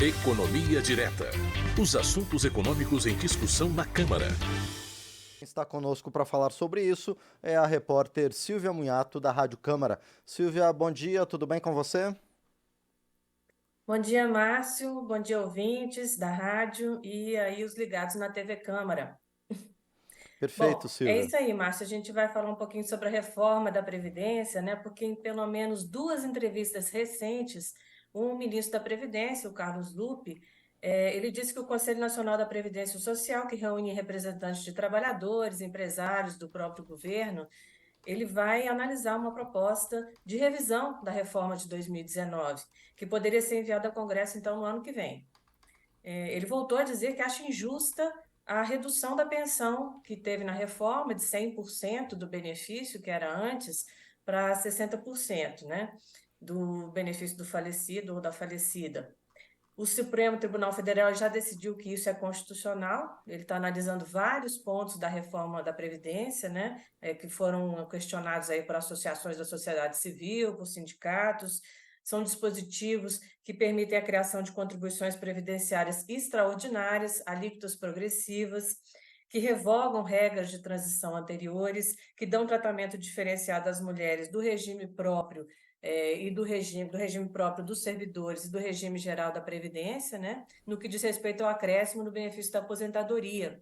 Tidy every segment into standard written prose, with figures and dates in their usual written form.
Economia Direta. Os assuntos econômicos em discussão na Câmara. Quem está conosco para falar sobre isso é a repórter Silvia Munhato, da Rádio Câmara. Silvia, bom dia, tudo bem com você? Bom dia, Márcio. Bom dia, ouvintes da rádio e aí os ligados na TV Câmara. Perfeito, Bom, é Silvia. isso aí, Márcio. A gente vai falar um pouquinho sobre a reforma da Previdência, né? Porque em pelo menos duas entrevistas recentes, o ministro da Previdência, o Carlos Lupe, ele disse que o Conselho Nacional da Previdência Social, que reúne representantes de trabalhadores, empresários do próprio governo, ele vai analisar uma proposta de revisão da reforma de 2019, que poderia ser enviada ao Congresso, então, no ano que vem. Ele voltou a dizer que acha injusta a redução da pensão que teve na reforma de 100% do benefício, que era antes, para 60%, né, do benefício do falecido ou da falecida. O Supremo Tribunal Federal já decidiu que isso é constitucional. Ele está analisando vários pontos da reforma da Previdência, né, que foram questionados aí por associações da sociedade civil, por sindicatos. São dispositivos que permitem a criação de contribuições previdenciárias extraordinárias, alíquotas progressivas, que revogam regras de transição anteriores, que dão tratamento diferenciado às mulheres do regime próprio e do regime próprio dos servidores e do regime geral da Previdência, né, no que diz respeito ao acréscimo no benefício da aposentadoria,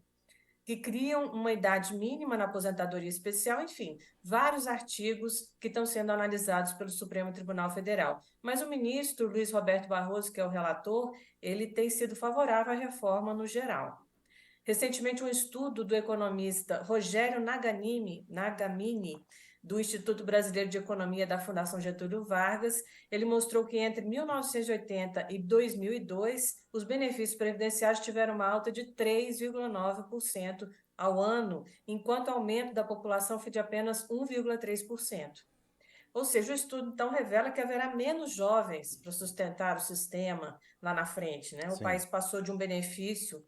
que criam uma idade mínima na aposentadoria especial, enfim, vários artigos que estão sendo analisados pelo Supremo Tribunal Federal. Mas o ministro Luiz Roberto Barroso, que é o relator, ele tem sido favorável à reforma no geral. Recentemente, um estudo do economista Rogério Nagamini, do Instituto Brasileiro de Economia da Fundação Getúlio Vargas, ele mostrou que entre 1980 e 2002, os benefícios previdenciários tiveram uma alta de 3,9% ao ano, enquanto o aumento da população foi de apenas 1,3%. Ou seja, o estudo então revela que haverá menos jovens para sustentar o sistema lá na frente, né? O Sim. país passou de um benefício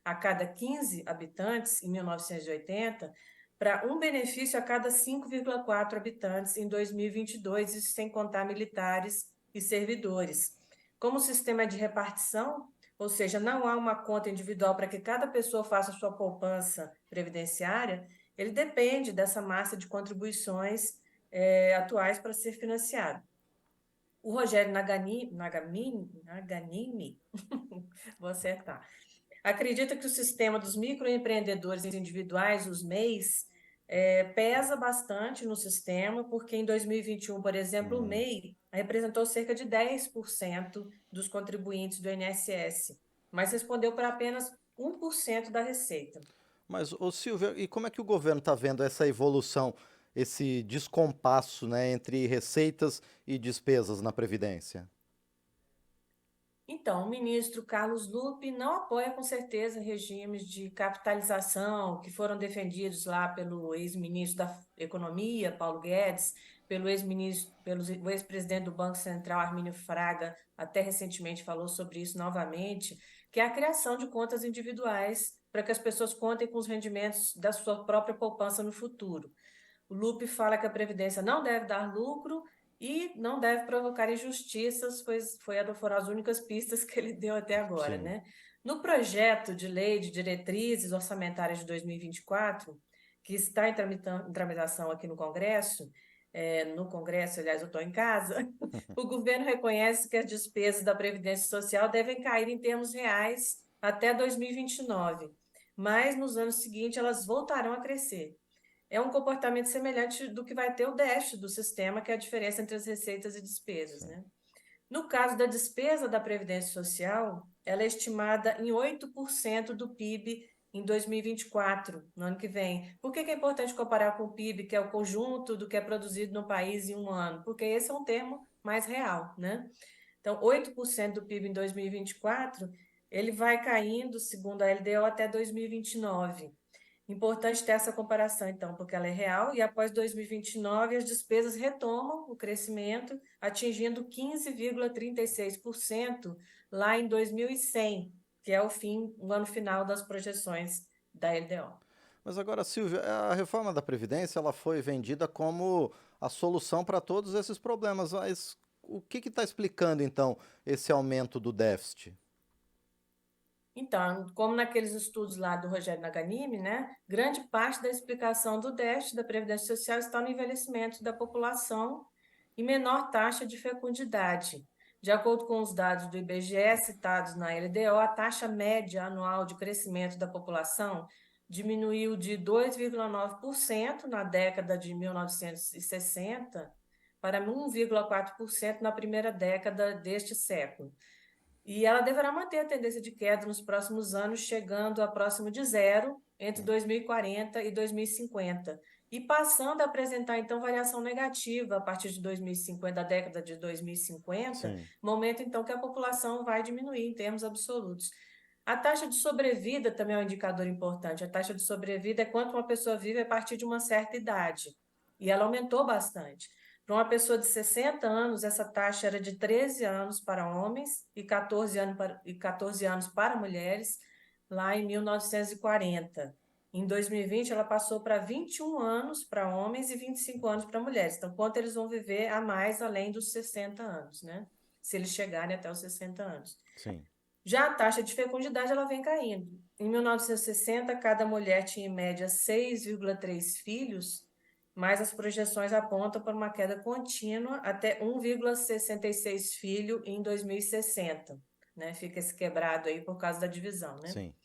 a cada 15 habitantes em 1980 para um benefício a cada 5,4 habitantes em 2022, isso sem contar militares e servidores. Como o sistema é de repartição, ou seja, não há uma conta individual para que cada pessoa faça sua poupança previdenciária, ele depende dessa massa de contribuições atuais para ser financiado. O Rogério Naganini, vou acertar, acredita que o sistema dos microempreendedores individuais, os MEIs, pesa bastante no sistema, porque em 2021, por exemplo, o MEI representou cerca de 10% dos contribuintes do INSS, mas respondeu por apenas 1% da receita. Mas, ô Silvia, e como é que o governo está vendo essa evolução, esse descompasso, né, entre receitas e despesas na Previdência? Então, o ministro Carlos Lupe não apoia com certeza regimes de capitalização que foram defendidos lá pelo ex-ministro da Economia, Paulo Guedes, pelo ex-presidente do Banco Central, Armínio Fraga, até recentemente falou sobre isso novamente, que é a criação de contas individuais para que as pessoas contem com os rendimentos da sua própria poupança no futuro. O Lupe fala que a Previdência não deve dar lucro e não deve provocar injustiças, pois foram as únicas pistas que ele deu até agora, Sim. né? No projeto de lei de diretrizes orçamentárias de 2024, que está em tramitação aqui no Congresso, aliás, eu estou em casa, o governo reconhece que as despesas da Previdência Social devem cair em termos reais até 2029, mas nos anos seguintes elas voltarão a crescer. É um comportamento semelhante do que vai ter o déficit do sistema, que é a diferença entre as receitas e despesas, Sim. né? No caso da despesa da Previdência Social, ela é estimada em 8% do PIB em 2024, no ano que vem. Por que é importante comparar com o PIB, que é o conjunto do que é produzido no país em um ano? Porque esse é um termo mais real, né? Então, 8% do PIB em 2024, ele vai caindo, segundo a LDO, até 2029. Importante ter essa comparação, então, porque ela é real e após 2029 as despesas retomam o crescimento, atingindo 15,36% lá em 2100, que é o ano final das projeções da LDO. Mas agora, Silvia, a reforma da Previdência ela foi vendida como a solução para todos esses problemas, mas O que está explicando, então, esse aumento do déficit? Então, como naqueles estudos lá do Rogério Naganimi, né, grande parte da explicação do déficit da Previdência Social está no envelhecimento da população e menor taxa de fecundidade. De acordo com os dados do IBGE citados na LDO, a taxa média anual de crescimento da população diminuiu de 2,9% na década de 1960 para 1,4% na primeira década deste século. E ela deverá manter a tendência de queda nos próximos anos, chegando a próximo de zero entre 2040 e 2050, e passando a apresentar, então, variação negativa a partir de 2050, da década de 2050, Sim, momento, então, que a população vai diminuir em termos absolutos. A taxa de sobrevida também é um indicador importante. A taxa de sobrevida é quanto uma pessoa vive a partir de uma certa idade, e ela aumentou bastante. Para uma pessoa de 60 anos, essa taxa era de 13 anos para homens e 14 anos para mulheres, lá em 1940. Em 2020, ela passou para 21 anos para homens e 25 anos para mulheres. Então, quanto eles vão viver a mais além dos 60 anos, né? Se eles chegarem até os 60 anos. sim. Já a taxa de fecundidade ela vem caindo. Em 1960, cada mulher tinha em média 6,3 filhos, mas as projeções apontam para uma queda contínua até 1,66 filho em 2060, né? Fica esse quebrado aí por causa da divisão, né? Sim.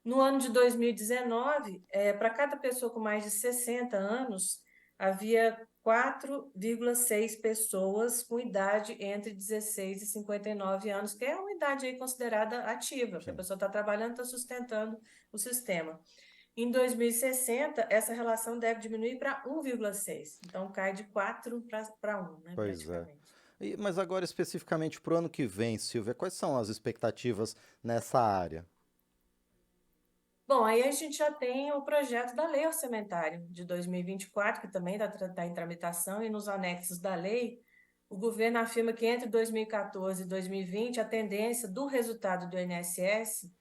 No ano de 2019, para cada pessoa com mais de 60 anos, havia 4,6 pessoas com idade entre 16 e 59 anos, que é uma idade aí considerada ativa, porque a Sim. pessoa está trabalhando, está sustentando o sistema. Em 2060, essa relação deve diminuir para 1,6. Então, cai de 4 para 1, né, Pois é. praticamente. Mas agora, especificamente para o ano que vem, Silvia, quais são as expectativas nessa área? Bom, aí a gente já tem o projeto da Lei Orçamentária de 2024, que também está em tramitação, e nos anexos da lei, o governo afirma que entre 2014 e 2020, a tendência do resultado do INSS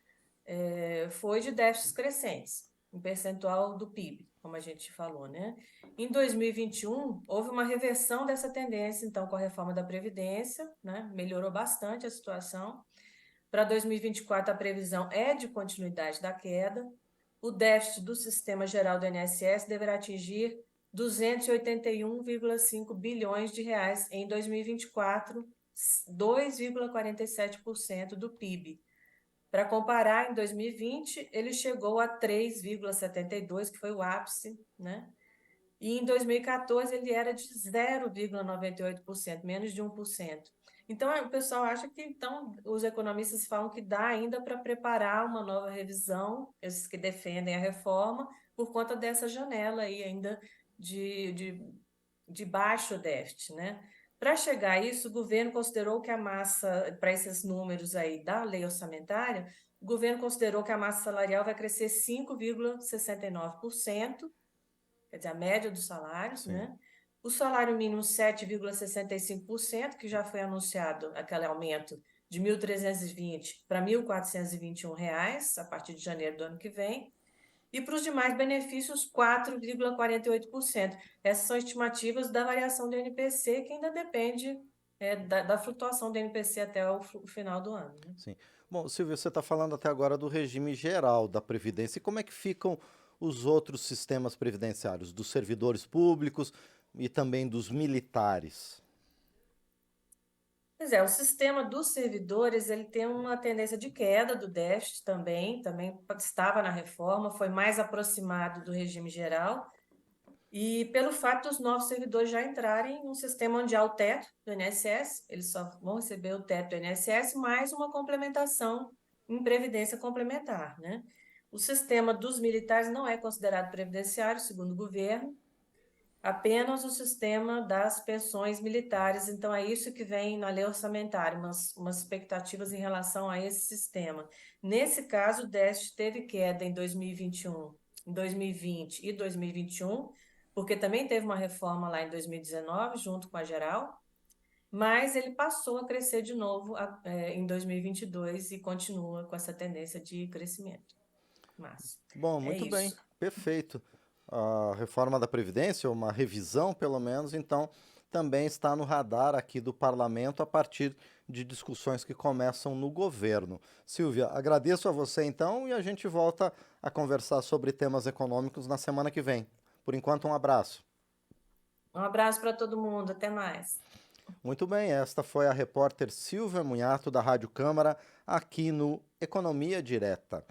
foi de déficits crescentes, em percentual do PIB, como a gente falou, né? Em 2021, houve uma reversão dessa tendência, então, com a reforma da Previdência, né? Melhorou bastante a situação. Para 2024, a previsão é de continuidade da queda. O déficit do Sistema Geral do INSS deverá atingir 281,5 bilhões de reais em 2024, 2,47% do PIB. Para comparar, em 2020, ele chegou a 3,72, que foi o ápice, né? E em 2014 ele era de 0,98%, menos de 1%. Então, o pessoal acha que, então, os economistas falam que dá ainda para preparar uma nova revisão, esses que defendem a reforma, por conta dessa janela aí ainda de, de, de baixo déficit, né? Para chegar a isso, o governo considerou que a massa, para esses números aí da lei orçamentária, o governo considerou que a massa salarial vai crescer 5,69%, quer dizer, a média dos salários, Sim. né? O salário mínimo 7,65%, que já foi anunciado aquele aumento de 1.320 para R$ 1.421 a partir de janeiro do ano que vem. E para os demais benefícios, 4,48%. Essas são estimativas da variação do INPC, que ainda depende da flutuação do INPC até o final do ano, né? Sim. Bom, Silvia, você está falando até agora do regime geral da Previdência. E como é que ficam os outros sistemas previdenciários, dos servidores públicos e também dos militares? Pois é, o sistema dos servidores, ele tem uma tendência de queda do déficit também estava na reforma, foi mais aproximado do regime geral, e pelo fato dos novos servidores já entrarem num sistema onde há o teto do INSS, eles só vão receber o teto do INSS, mais uma complementação em previdência complementar, né? O sistema dos militares não é considerado previdenciário, segundo o governo, apenas o sistema das pensões militares. Então, é isso que vem na lei orçamentária, umas expectativas em relação a esse sistema. Nesse caso, o déficit teve queda em 2021, em 2020 e 2021, porque também teve uma reforma lá em 2019, junto com a geral, mas ele passou a crescer de novo em 2022 e continua com essa tendência de crescimento. Márcio, Bom, é muito bem, isso. perfeito. A reforma da Previdência, uma revisão pelo menos, então também está no radar aqui do parlamento a partir de discussões que começam no governo. Silvia, agradeço a você então e a gente volta a conversar sobre temas econômicos na semana que vem. Por enquanto, um abraço. Um abraço para todo mundo, até mais. Muito bem, esta foi a repórter Silvia Munhato da Rádio Câmara aqui no Economia Direta.